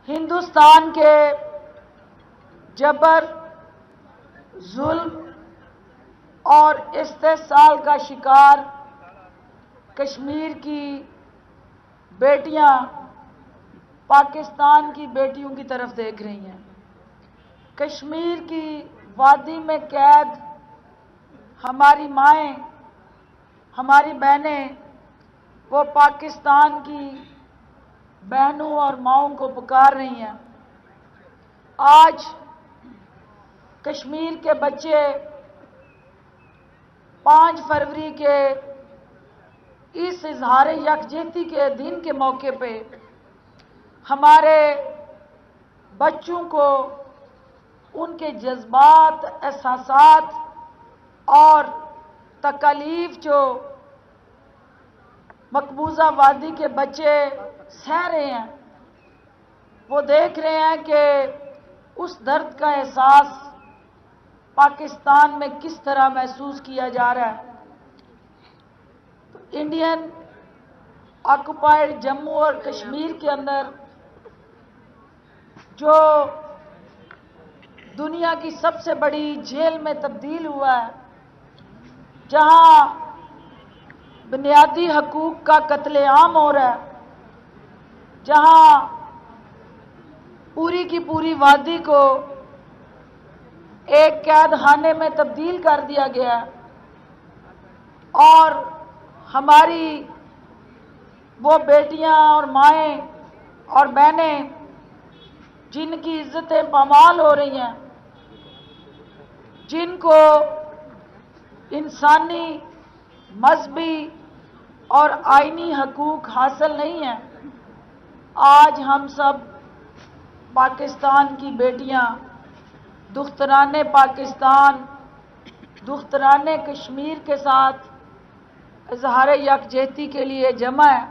ہندوستان کے جبر، ظلم اور استحصال کا شکار کشمیر کی بیٹیاں پاکستان کی بیٹیوں کی طرف دیکھ رہی ہیں۔ کشمیر کی وادی میں قید ہماری مائیں، ہماری بہنیں، وہ پاکستان کی بہنوں اور ماؤں کو پکار رہی ہیں۔ آج کشمیر کے بچے 5 فروری کے اس اظہار یکجہتی کے دن کے موقع پہ ہمارے بچوں کو ان کے جذبات، احساسات اور تکالیف جو مقبوضہ وادی کے بچے سہ رہے ہیں، وہ دیکھ رہے ہیں کہ اس درد کا احساس پاکستان میں کس طرح محسوس کیا جا رہا ہے۔ انڈین آکوپائڈ جموں اور کشمیر کے اندر جو دنیا کی سب سے بڑی جیل میں تبدیل ہوا ہے، جہاں بنیادی حقوق کا قتل عام ہو رہا ہے، جہاں پوری کی پوری وادی کو ایک قید خانے میں تبدیل کر دیا گیا ہے، اور ہماری وہ بیٹیاں اور مائیں اور بہنیں جن کی عزتیں پامال ہو رہی ہیں، جن کو انسانی، مذہبی اور آئینی حقوق حاصل نہیں ہیں، آج ہم سب پاکستان کی بیٹیاں دختران پاکستان، دختران کشمیر کے ساتھ اظہار یکجہتی کے لیے جمع ہے۔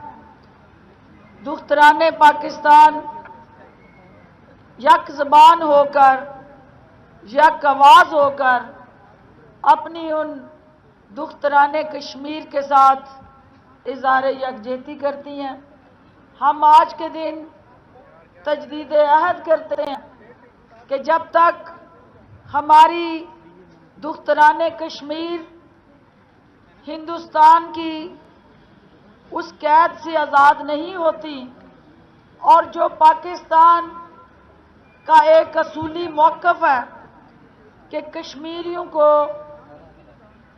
دختران پاکستان یک زبان ہو کر، یک آواز ہو کر اپنی ان دختران کشمیر کے ساتھ اظہار یکجہتی کرتی ہیں۔ ہم آج کے دن تجدید عہد کرتے ہیں کہ جب تک ہماری دختران کشمیر ہندوستان کی اس قید سے آزاد نہیں ہوتی، اور جو پاکستان کا ایک اصولی موقف ہے کہ کشمیریوں کو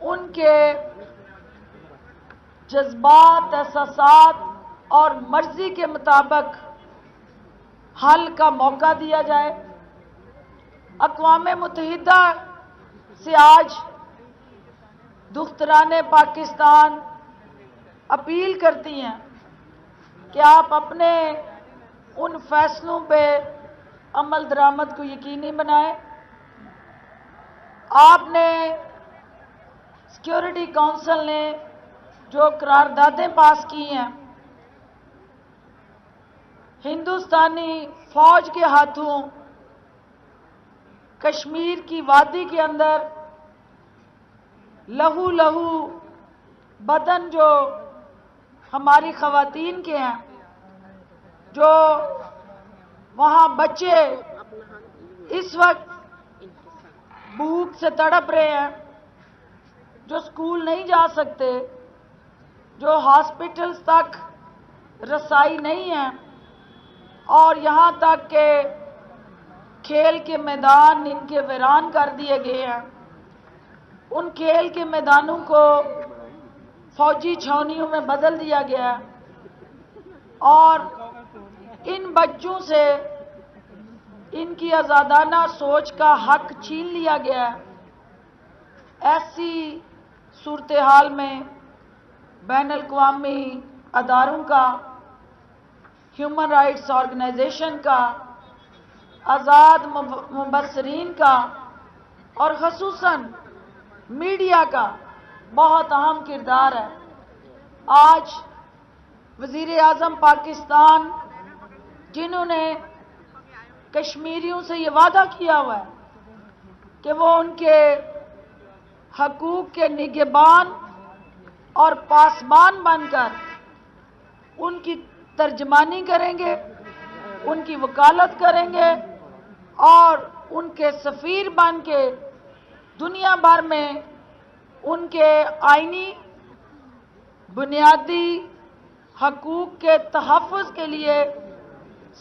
ان کے جذبات، احساسات اور مرضی کے مطابق حل کا موقع دیا جائے۔ اقوام متحدہ سے آج دختران پاکستان اپیل کرتی ہیں کہ آپ اپنے ان فیصلوں پہ عمل درآمد کو یقینی بنائیں۔ آپ نے سیکورٹی کونسل نے جو قراردادیں پاس کی ہیں، ہندوستانی فوج کے ہاتھوں کشمیر کی وادی کے اندر لہو لہو بدن جو ہماری خواتین کے ہیں، جو وہاں بچے اس وقت بھوک سے تڑپ رہے ہیں، جو اسکول نہیں جا سکتے، جو ہاسپٹلز تک رسائی نہیں ہے، اور یہاں تک کہ کھیل کے میدان ان کے ویران کر دیے گئے ہیں، ان کھیل کے میدانوں کو فوجی چھاؤنیوں میں بدل دیا گیا ہے، اور ان بچوں سے ان کی آزادانہ سوچ کا حق چھین لیا گیا ہے۔ ایسی صورتحال میں بین الاقوامی اداروں کا، ہیومن رائٹس آرگنائزیشن کا، آزاد مبصرین کا اور خصوصاً میڈیا کا بہت اہم کردار ہے۔ آج وزیر اعظم پاکستان، جنہوں نے کشمیریوں سے یہ وعدہ کیا ہوا ہے کہ وہ ان کے حقوق کے نگہبان اور پاسبان بن کر ان کی ترجمانی کریں گے، ان کی وکالت کریں گے اور ان کے سفیر بن کے دنیا بھر میں ان کے آئینی بنیادی حقوق کے تحفظ کے لیے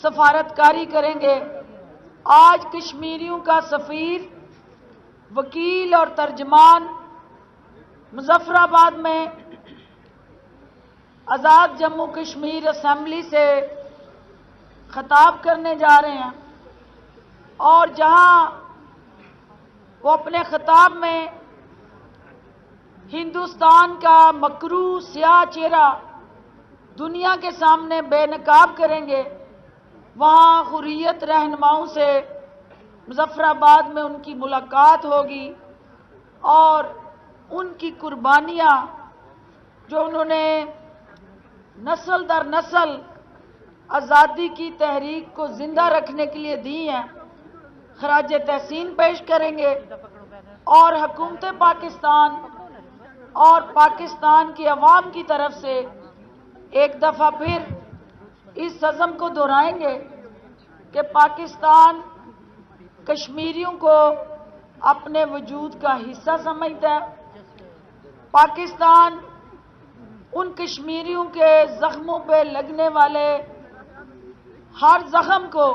سفارتکاری کریں گے۔ آج کشمیریوں کا سفیر، وکیل اور ترجمان مظفر آباد میں آزاد جموں کشمیر اسمبلی سے خطاب کرنے جا رہے ہیں، اور جہاں وہ اپنے خطاب میں ہندوستان کا مکروہ سیاہ چہرہ دنیا کے سامنے بے نقاب کریں گے، وہاں حریت رہنماؤں سے مظفر آباد میں ان کی ملاقات ہوگی اور ان کی قربانیاں جو انہوں نے نسل در نسل آزادی کی تحریک کو زندہ رکھنے کے لیے دی ہیں، خراج تحسین پیش کریں گے، اور حکومت پاکستان اور پاکستان کی عوام کی طرف سے ایک دفعہ پھر اس عزم کو دہرائیں گے کہ پاکستان کشمیریوں کو اپنے وجود کا حصہ سمجھتا ہے۔ پاکستان ان کشمیریوں کے زخموں پہ لگنے والے ہر زخم کو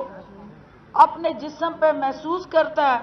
اپنے جسم پہ محسوس کرتا ہے۔